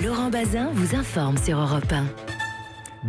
Laurent Bazin vous informe sur Europe 1.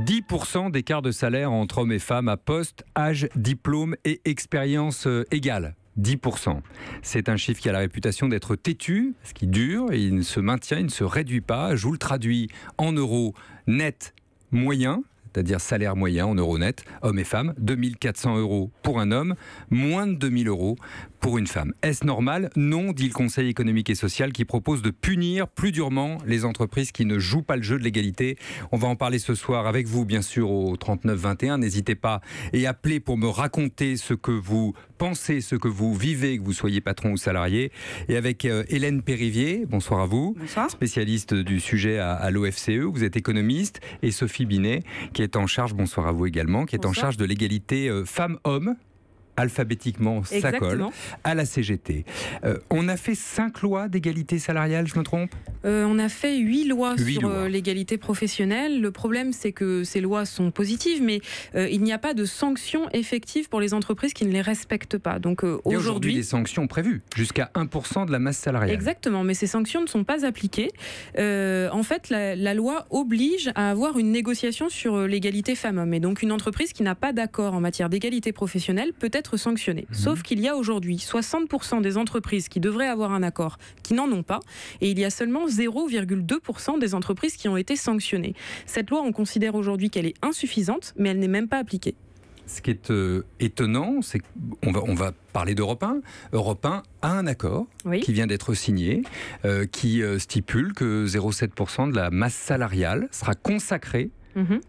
10% d'écart de salaire entre hommes et femmes à poste, âge, diplôme et expérience égale. 10%. C'est un chiffre qui a la réputation d'être têtu, parce qu'il dure et il ne se maintient, il ne se réduit pas. Je vous le traduis en euros net moyen, c'est-à-dire salaire moyen en euros net, hommes et femmes, 2400 € pour un homme, moins de 2000 € pour une femme. Est-ce normal ? Non, dit le Conseil économique et social qui propose de punir plus durement les entreprises qui ne jouent pas le jeu de l'égalité. On va en parler ce soir avec vous, bien sûr, au 3921. N'hésitez pas et appelez pour me raconter ce que vous pensez, ce que vous vivez, que vous soyez patron ou salarié. Et avec Hélène Périvier, bonsoir à vous. Bonsoir. Spécialiste du sujet à l'OFCE, vous êtes économiste, et Sophie Binet, qui est en charge, bonsoir à vous également, qui est en charge de l'égalité femmes-hommes, alphabétiquement, ça colle, à la CGT. On a fait 5 lois d'égalité salariale, je me trompe ? On a fait 8 lois sur lois. l'égalité professionnelle. Le problème, c'est que ces lois sont positives, mais il n'y a pas de sanctions effectives pour les entreprises qui ne les respectent pas. Donc aujourd'hui, des sanctions prévues, jusqu'à 1% de la masse salariale. Exactement, mais ces sanctions ne sont pas appliquées. En fait, la loi oblige à avoir une négociation sur l'égalité femmes-hommes. Et donc, une entreprise qui n'a pas d'accord en matière d'égalité professionnelle peut être sanctionnée. Sauf qu'il y a aujourd'hui 60% des entreprises qui devraient avoir un accord qui n'en ont pas, et il y a seulement 0,2% des entreprises qui ont été sanctionnées. Cette loi, on considère aujourd'hui qu'elle est insuffisante, mais elle n'est même pas appliquée. Ce qui est étonnant, c'est qu'on va parler d'Europe 1. Europe 1 a un accord qui vient d'être signé, qui stipule que 0,7% de la masse salariale sera consacrée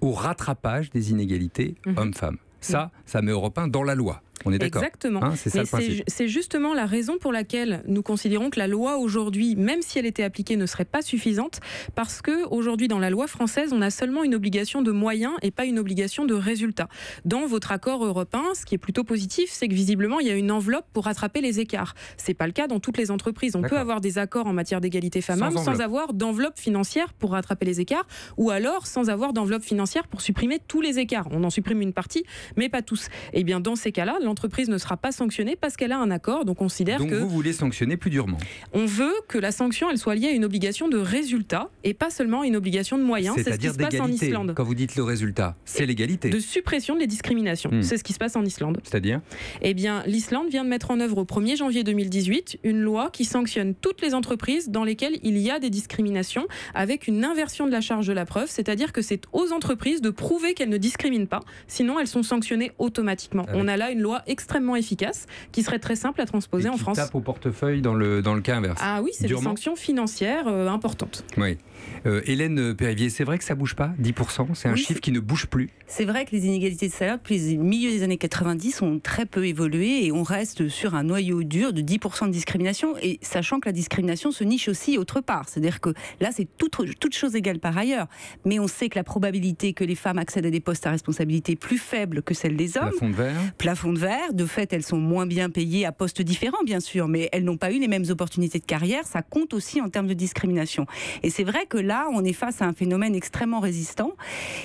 au rattrapage des inégalités hommes-femmes. Ça met Europe 1 dans la loi. On est d'accord. Exactement. C'est ça le principe. C'est justement la raison pour laquelle nous considérons que la loi aujourd'hui, même si elle était appliquée, ne serait pas suffisante, parce que aujourd'hui dans la loi française, on a seulement une obligation de moyens et pas une obligation de résultats. Dans votre accord européen, ce qui est plutôt positif, c'est que visiblement il y a une enveloppe pour rattraper les écarts. C'est pas le cas dans toutes les entreprises. On peut avoir des accords en matière d'égalité femmes-hommes sans avoir d'enveloppe financière pour rattraper les écarts, ou alors sans avoir d'enveloppe financière pour supprimer tous les écarts. On en supprime une partie, mais pas tous. Et bien dans ces cas-là, l'entreprise ne sera pas sanctionnée parce qu'elle a un accord. Donc on considère que... Donc vous voulez sanctionner plus durement ? On veut que la sanction elle soit liée à une obligation de résultat et pas seulement une obligation de moyens. C'est ce qui se passe en Islande. Quand vous dites le résultat, c'est l'égalité. De suppression des discriminations. C'est ce qui se passe en Islande. C'est-à-dire ? Eh bien, l'Islande vient de mettre en œuvre au 1er janvier 2018 une loi qui sanctionne toutes les entreprises dans lesquelles il y a des discriminations avec une inversion de la charge de la preuve, c'est-à-dire que c'est aux entreprises de prouver qu'elles ne discriminent pas, sinon elles sont sanctionnées automatiquement. On a là une loi extrêmement efficace qui serait très simple à transposer en France. Tape au portefeuille dans le cas inverse. Ah oui, c'est des sanctions financières importantes. Oui. Hélène Périvier, c'est vrai que ça ne bouge pas, 10%, c'est un chiffre qui ne bouge plus. C'est vrai que les inégalités de salaire depuis le milieu des années 90 ont très peu évolué et on reste sur un noyau dur de 10% de discrimination, et sachant que la discrimination se niche aussi autre part. C'est-à-dire que là, c'est toute chose égale par ailleurs. Mais on sait que la probabilité que les femmes accèdent à des postes à responsabilité est plus faible que celle des hommes. Plafond de verre. Plafond de verre. De fait, elles sont moins bien payées à postes différents, bien sûr, mais elles n'ont pas eu les mêmes opportunités de carrière. Ça compte aussi en termes de discrimination. Et c'est vrai que là, on est face à un phénomène extrêmement résistant.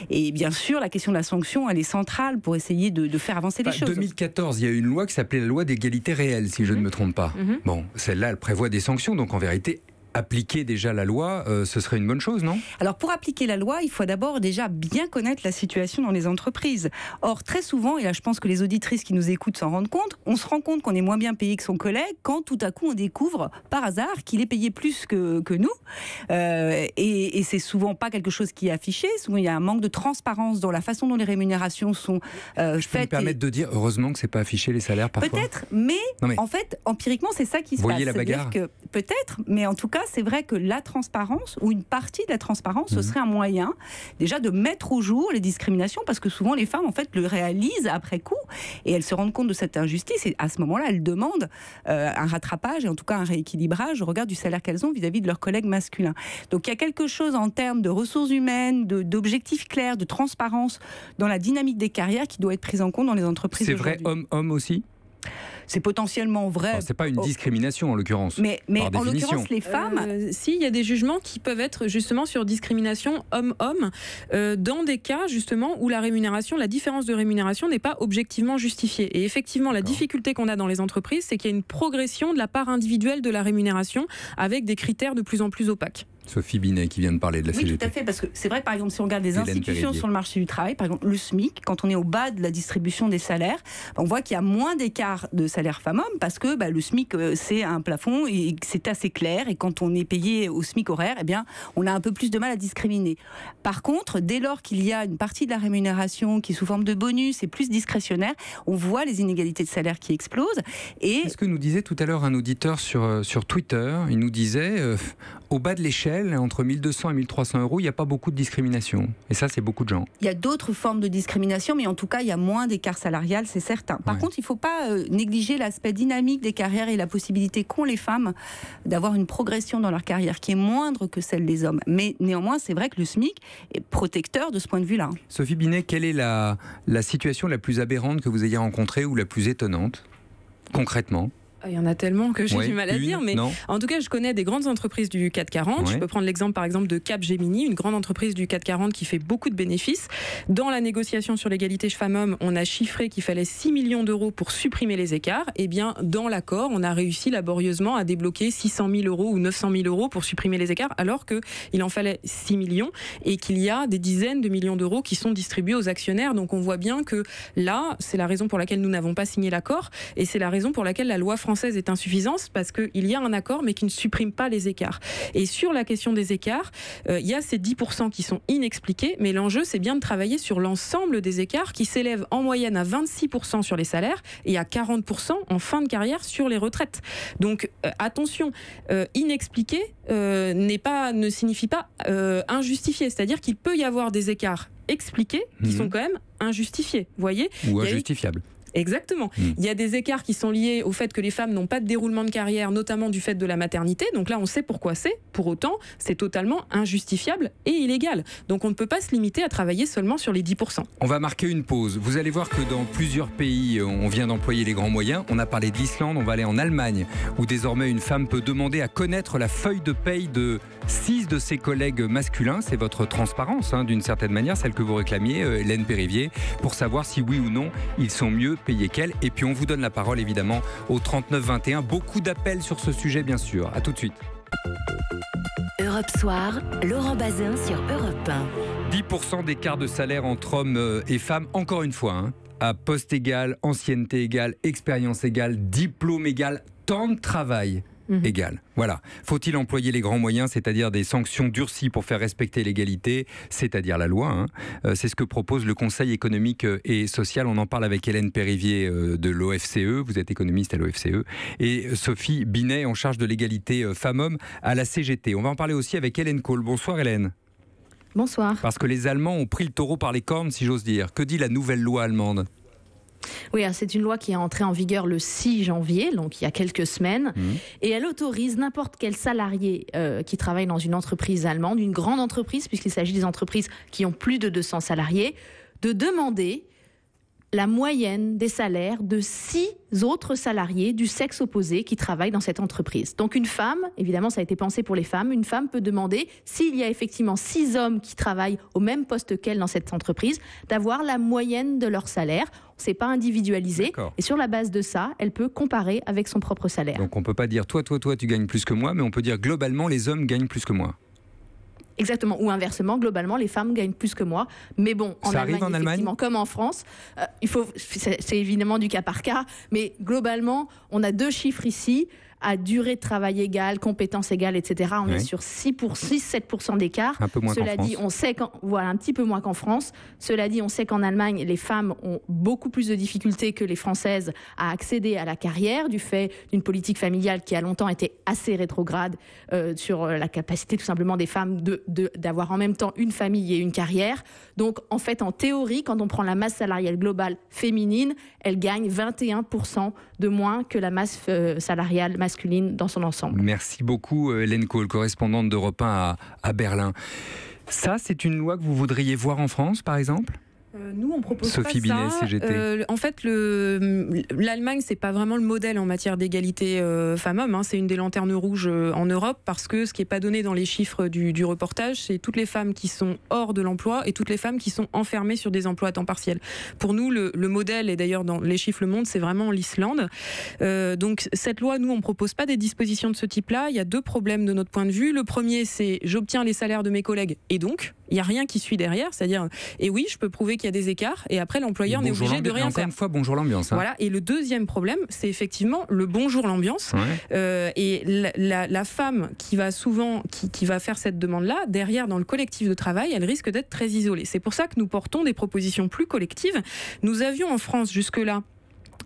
Et bien sûr, la question de la sanction, elle est centrale pour essayer de faire avancer les choses. En 2014, il y a eu une loi qui s'appelait la loi d'égalité réelle, si je ne me trompe pas. Bon, celle-là, elle prévoit des sanctions, donc en vérité... Appliquer déjà la loi, ce serait une bonne chose, non ? Alors pour appliquer la loi, il faut d'abord déjà bien connaître la situation dans les entreprises. Or très souvent, et là je pense que les auditrices qui nous écoutent s'en rendent compte, on se rend compte qu'on est moins bien payé que son collègue quand tout à coup on découvre par hasard qu'il est payé plus que nous. Et c'est souvent pas quelque chose qui est affiché. Souvent il y a un manque de transparence dans la façon dont les rémunérations sont faites. Je peux me permettre de dire, heureusement que c'est pas affiché les salaires parfois. Peut-être, mais en fait empiriquement c'est ça qui se passe. Voyez la bagarre. Peut-être, mais en tout cas c'est vrai que la transparence, ou une partie de la transparence, ce serait un moyen déjà de mettre au jour les discriminations, parce que souvent les femmes en fait le réalisent après coup et elles se rendent compte de cette injustice, et à ce moment-là elles demandent un rattrapage et en tout cas un rééquilibrage au regard du salaire qu'elles ont vis-à-vis de leurs collègues masculins. Donc il y a quelque chose en termes de ressources humaines, d'objectifs clairs, de transparence dans la dynamique des carrières qui doit être prise en compte dans les entreprises. C'est vrai homme-homme aussi ? C'est potentiellement vrai. Enfin, c'est pas une discrimination en l'occurrence. Mais en l'occurrence, les femmes... si, il y a des jugements qui peuvent être justement sur discrimination homme-homme, dans des cas justement où la différence de rémunération n'est pas objectivement justifiée. Et effectivement, la difficulté qu'on a dans les entreprises, c'est qu'il y a une progression de la part individuelle de la rémunération avec des critères de plus en plus opaques. Sophie Binet qui vient de parler de la CGT. Oui, tout à fait, parce que c'est vrai, par exemple, si on regarde les institutions sur le marché du travail, par exemple le SMIC, quand on est au bas de la distribution des salaires, on voit qu'il y a moins d'écart de salaire femmes-hommes, parce que le SMIC, c'est un plafond et c'est assez clair, et quand on est payé au SMIC horaire, eh bien, on a un peu plus de mal à discriminer. Par contre, dès lors qu'il y a une partie de la rémunération qui est sous forme de bonus et plus discrétionnaire, on voit les inégalités de salaire qui explosent. Et c'est ce que nous disait tout à l'heure un auditeur sur Twitter. Il nous disait, au bas de l'échelle, entre 1200 et 1300 euros, il n'y a pas beaucoup de discrimination. Et ça, c'est beaucoup de gens. Il y a d'autres formes de discrimination, mais en tout cas, il y a moins d'écart salarial, c'est certain. Par contre, il ne faut pas négliger l'aspect dynamique des carrières et la possibilité qu'ont les femmes d'avoir une progression dans leur carrière qui est moindre que celle des hommes. Mais néanmoins, c'est vrai que le SMIC est protecteur de ce point de vue-là. Sophie Binet, quelle est la situation la plus aberrante que vous ayez rencontrée ou la plus étonnante, concrètement ? Il y en a tellement que j'ai du mal à dire, mais en tout cas, je connais des grandes entreprises du CAC 40. Je peux prendre l'exemple, par exemple, de Capgemini, une grande entreprise du CAC 40 qui fait beaucoup de bénéfices. Dans la négociation sur l'égalité femmes-hommes, on a chiffré qu'il fallait 6 millions d'euros pour supprimer les écarts. Eh bien, dans l'accord, on a réussi laborieusement à débloquer 600 000 euros ou 900 000 euros pour supprimer les écarts, alors qu'il en fallait 6 millions et qu'il y a des dizaines de millions d'euros qui sont distribués aux actionnaires. Donc, on voit bien que là, c'est la raison pour laquelle nous n'avons pas signé l'accord et c'est la raison pour laquelle la loi française est insuffisante, parce qu'il y a un accord mais qui ne supprime pas les écarts. Et sur la question des écarts, il y a ces 10% qui sont inexpliqués, mais l'enjeu c'est bien de travailler sur l'ensemble des écarts qui s'élèvent en moyenne à 26% sur les salaires et à 40% en fin de carrière sur les retraites. Donc attention, inexpliqué ne signifie pas injustifié, c'est-à-dire qu'il peut y avoir des écarts expliqués qui sont quand même injustifiés, vous voyez ? Ou injustifiables. Exactement. Il y a des écarts qui sont liés au fait que les femmes n'ont pas de déroulement de carrière, notamment du fait de la maternité. Donc là, on sait pourquoi c'est. Pour autant, c'est totalement injustifiable et illégal. Donc on ne peut pas se limiter à travailler seulement sur les 10%. On va marquer une pause. Vous allez voir que dans plusieurs pays, on vient d'employer les grands moyens. On a parlé de l'Islande, on va aller en Allemagne, où désormais une femme peut demander à connaître la feuille de paye de 6 de ses collègues masculins. C'est votre transparence, d'une certaine manière, celle que vous réclamiez, Hélène Périvier, pour savoir si oui ou non, ils sont mieux payés qu'elle. Et puis on vous donne la parole évidemment au 39 21. Beaucoup d'appels sur ce sujet bien sûr. À tout de suite. Europe Soir, Laurent Bazin sur Europe 1. 10% d'écart de salaire entre hommes et femmes, encore une fois, à poste égal, ancienneté égale, expérience égale, diplôme égal, temps de travail égal. Voilà. Faut-il employer les grands moyens, c'est-à-dire des sanctions durcies pour faire respecter l'égalité, c'est-à-dire la loi C'est ce que propose le Conseil économique et social. On en parle avec Hélène Périvier de l'OFCE. Vous êtes économiste à l'OFCE. Et Sophie Binet, en charge de l'égalité femmes-hommes à la CGT. On va en parler aussi avec Hélène Kohl. Bonsoir Hélène. Bonsoir. Parce que les Allemands ont pris le taureau par les cornes, si j'ose dire. Que dit la nouvelle loi allemande ? Oui, c'est une loi qui est entrée en vigueur le 6 janvier, donc il y a quelques semaines, et elle autorise n'importe quel salarié qui travaille dans une entreprise allemande, une grande entreprise, puisqu'il s'agit des entreprises qui ont plus de 200 salariés, de demander la moyenne des salaires de 6 autres salariés du sexe opposé qui travaillent dans cette entreprise. Donc une femme, évidemment ça a été pensé pour les femmes, une femme peut demander, s'il y a effectivement 6 hommes qui travaillent au même poste qu'elle dans cette entreprise, d'avoir la moyenne de leur salaire. C'est pas individualisé. D'accord. Et sur la base de ça, elle peut comparer avec son propre salaire. Donc on peut pas dire toi tu gagnes plus que moi, mais on peut dire globalement les hommes gagnent plus que moi. Exactement, ou inversement, globalement, les femmes gagnent plus que moi. Mais bon, en Allemagne, comme en France, c'est évidemment du cas par cas, mais globalement, on a 2 chiffres ici. À durée de travail égale, compétences égales, etc. On est sur 6-7% d'écart. Un peu moins qu'en France. Cela dit, on sait un petit peu moins qu'en France. Cela dit, on sait qu'en Allemagne, les femmes ont beaucoup plus de difficultés que les Françaises à accéder à la carrière, du fait d'une politique familiale qui a longtemps été assez rétrograde sur la capacité tout simplement des femmes d'avoir en même temps une famille et une carrière. Donc, en fait, en théorie, quand on prend la masse salariale globale féminine, elle gagne 21% de moins que la masse salariale masculine dans son ensemble. Merci beaucoup Hélène Kohl, correspondante d'Europe 1 à Berlin. Ça, c'est une loi que vous voudriez voir en France, par exemple ? Nous, on propose Sophie pas Binet, ça. CGT. En fait, l'Allemagne, c'est pas vraiment le modèle en matière d'égalité femmes-hommes. Hein. C'est une des lanternes rouges en Europe parce que ce qui est pas donné dans les chiffres du reportage, c'est toutes les femmes qui sont hors de l'emploi et toutes les femmes qui sont enfermées sur des emplois à temps partiel. Pour nous, le modèle, et d'ailleurs dans les chiffres le montrent, c'est vraiment l'Islande. Donc cette loi, nous, on propose pas des dispositions de ce type-là. Il y a 2 problèmes de notre point de vue. Le premier, c'est j'obtiens les salaires de mes collègues et donc il n'y a rien qui suit derrière, c'est-à-dire, et oui, je peux prouver qu'il y a des écarts, et après l'employeur n'est obligé de rien encore faire. Une fois, bonjour l'ambiance. Hein. Voilà. Et le deuxième problème, c'est effectivement le bonjour l'ambiance. Ouais. Et la femme qui va souvent, qui va faire cette demande-là, derrière dans le collectif de travail, elle risque d'être très isolée. C'est pour ça que nous portons des propositions plus collectives. Nous avions en France jusque-là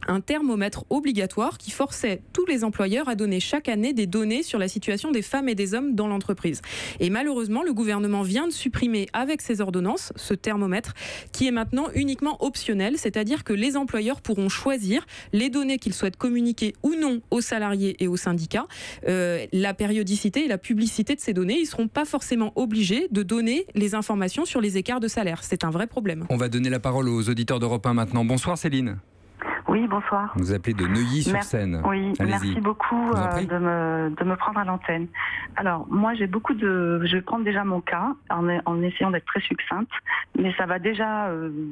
un thermomètre obligatoire qui forçait tous les employeurs à donner chaque année des données sur la situation des femmes et des hommes dans l'entreprise. Et malheureusement, le gouvernement vient de supprimer avec ses ordonnances ce thermomètre qui est maintenant uniquement optionnel, c'est-à-dire que les employeurs pourront choisir les données qu'ils souhaitent communiquer ou non aux salariés et aux syndicats, la périodicité et la publicité de ces données. Ils ne seront pas forcément obligés de donner les informations sur les écarts de salaire. C'est un vrai problème. On va donner la parole aux auditeurs d'Europe 1 maintenant. Bonsoir Céline. Oui, bonsoir. Vous appelez de Neuilly-sur-Seine. Oui, merci beaucoup de me prendre à l'antenne. Alors, moi, j'ai beaucoup de... Je vais prendre déjà mon cas, en essayant d'être très succincte, mais ça va déjà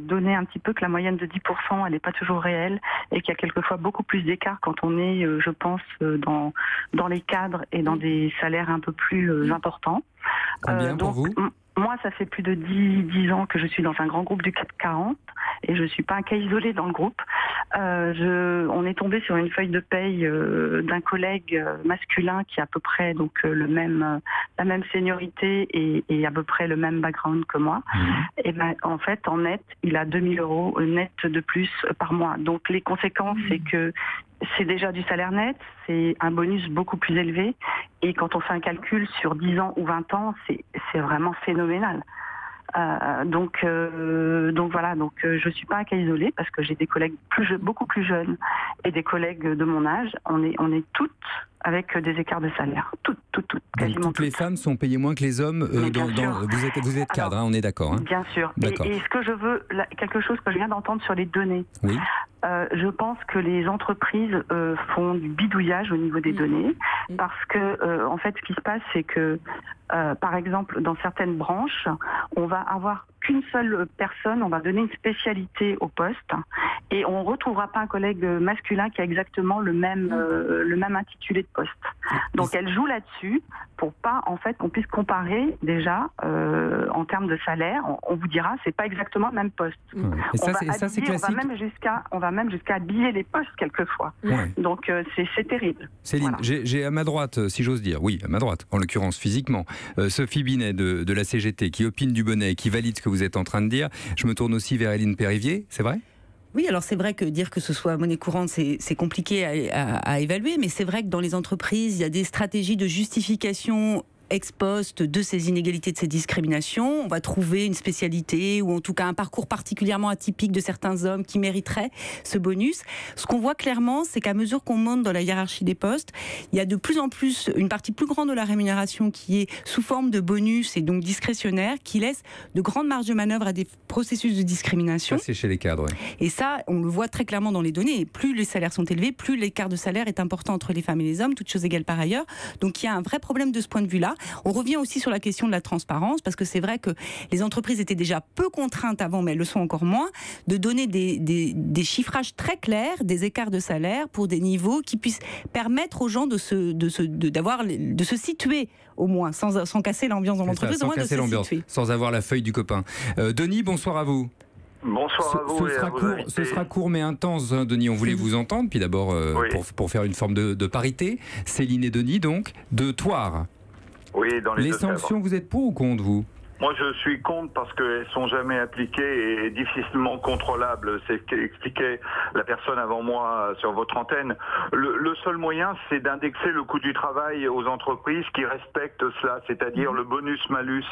donner un petit peu que la moyenne de 10%, elle n'est pas toujours réelle, et qu'il y a quelquefois beaucoup plus d'écart quand on est, je pense, dans les cadres et dans des salaires un peu plus importants. Combien pour vous ? Moi, ça fait plus de 10 ans que je suis dans un grand groupe du CAC 40 et je ne suis pas un cas isolé dans le groupe. On est tombé sur une feuille de paye d'un collègue masculin qui a à peu près donc la même seniorité et à peu près le même background que moi. Et ben, en fait, en net, il a 2 000 € net de plus par mois. Donc les conséquences, c'est que c'est déjà du salaire net, c'est un bonus beaucoup plus élevé. Et quand on fait un calcul sur 10 ans ou 20 ans, c'est vraiment phénoménal. Donc voilà, je suis pas un cas isolé parce que j'ai des collègues beaucoup plus jeunes et des collègues de mon âge. On est toutes avec des écarts de salaire, toutes, quasiment toutes. Les femmes sont payées moins que les hommes. Vous êtes cadre, on est d'accord. Hein. Bien sûr. Et ce que je veux, quelque chose que je viens d'entendre sur les données. Oui. Je pense que les entreprises font du bidouillage au niveau des données parce que en fait, ce qui se passe, c'est que par exemple, dans certaines branches, on va avoir qu'une seule personne, on va donner une spécialité au poste et on ne retrouvera pas un collègue masculin qui a exactement le même intitulé de poste. Donc elle joue là-dessus pour pas en fait qu'on puisse comparer déjà en termes de salaire. On vous dira c'est pas exactement le même poste. Et ça c'est classique. On va même jusqu'à habiller les postes quelquefois. Ouais. Donc c'est terrible. Céline, voilà. J'ai à ma droite, si j'ose dire, oui à ma droite, en l'occurrence physiquement, Sophie Binet de la CGT qui opine du bonnet et qui valide ce que vous êtes en train de dire. Je me tourne aussi vers Hélène Périvier, c'est vrai ? Oui, alors c'est vrai que dire que ce soit monnaie courante, c'est compliqué à évaluer, mais c'est vrai que dans les entreprises, il y a des stratégies de justification ex post de ces inégalités, de ces discriminations. On va trouver une spécialité ou en tout cas un parcours particulièrement atypique de certains hommes qui mériteraient ce bonus. Ce qu'on voit clairement, c'est qu'à mesure qu'on monte dans la hiérarchie des postes, il y a de plus en plus une partie plus grande de la rémunération qui est sous forme de bonus et donc discrétionnaire, qui laisse de grandes marges de manœuvre à des processus de discrimination. Ça, c'est chez les cadres. Oui. Et ça, on le voit très clairement dans les données. Plus les salaires sont élevés, plus l'écart de salaire est important entre les femmes et les hommes, toutes choses égales par ailleurs. Donc il y a un vrai problème de ce point de vue-là. On revient aussi sur la question de la transparence, parce que c'est vrai que les entreprises étaient déjà peu contraintes avant, mais elles le sont encore moins, de donner des chiffrages très clairs, des écarts de salaire pour des niveaux qui puissent permettre aux gens de se situer au moins, sans casser l'ambiance dans l'entreprise, au moins de se situer. Sans avoir la feuille du copain. Denis, bonsoir à vous. Bonsoir à vous. Ce sera court mais intense, hein, Denis. On voulait vous entendre, puis d'abord pour faire une forme de parité. Céline et Denis, donc, de Thouars. Oui, dans les sanctions, vous êtes pour ou contre, vous ? Moi, je suis contre parce qu'elles sont jamais appliquées et difficilement contrôlables. C'est ce qu'expliquait la personne avant moi sur votre antenne. Le seul moyen, c'est d'indexer le coût du travail aux entreprises qui respectent cela, c'est-à-dire le bonus-malus.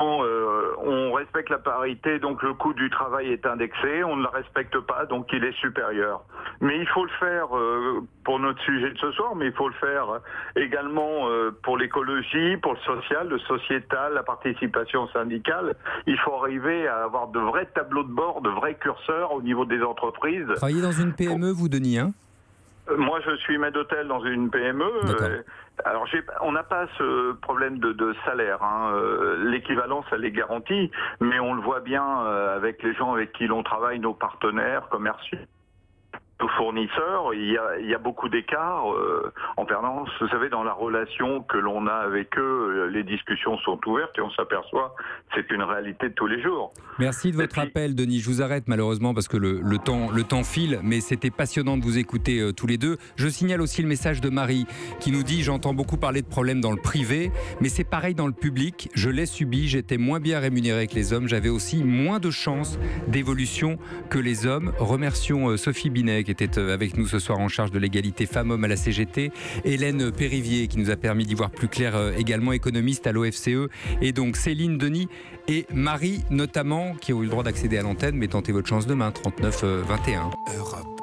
on respecte la parité, donc le coût du travail est indexé, on ne la respecte pas, donc il est supérieur. Mais il faut le faire pour notre sujet de ce soir, mais il faut le faire également pour l'écologie, pour le social, le sociétal, la participation syndicale. Il faut arriver à avoir de vrais tableaux de bord, de vrais curseurs au niveau des entreprises. Travaillez dans une PME, vous, Denis, hein ? Moi, je suis maître d'hôtel dans une PME. Alors, on n'a pas ce problème de salaire. L'équivalence, elle est garantie, mais on le voit bien avec les gens avec qui l'on travaille, nos partenaires commerciaux, nos fournisseurs. Il y a beaucoup d'écarts en permanence. Vous savez, dans la relation que l'on a avec eux, les discussions sont ouvertes et on s'aperçoit que c'est une réalité de tous les jours. Merci de votre appel, Denis. Je vous arrête malheureusement parce que le temps file, mais c'était passionnant de vous écouter tous les deux. Je signale aussi le message de Marie qui nous dit « J'entends beaucoup parler de problèmes dans le privé, mais c'est pareil dans le public. Je l'ai subi, j'étais moins bien rémunéré que les hommes. J'avais aussi moins de chances d'évolution que les hommes. » Remercions Sophie Binet qui était avec nous ce soir en charge de l'égalité femmes-hommes à la CGT, Hélène Périvier qui nous a permis d'y voir plus clair également, économiste à l'OFCE, et donc Céline, Denis et Marie notamment qui ont eu le droit d'accéder à l'antenne, mais tentez votre chance demain, 39 21. Europe.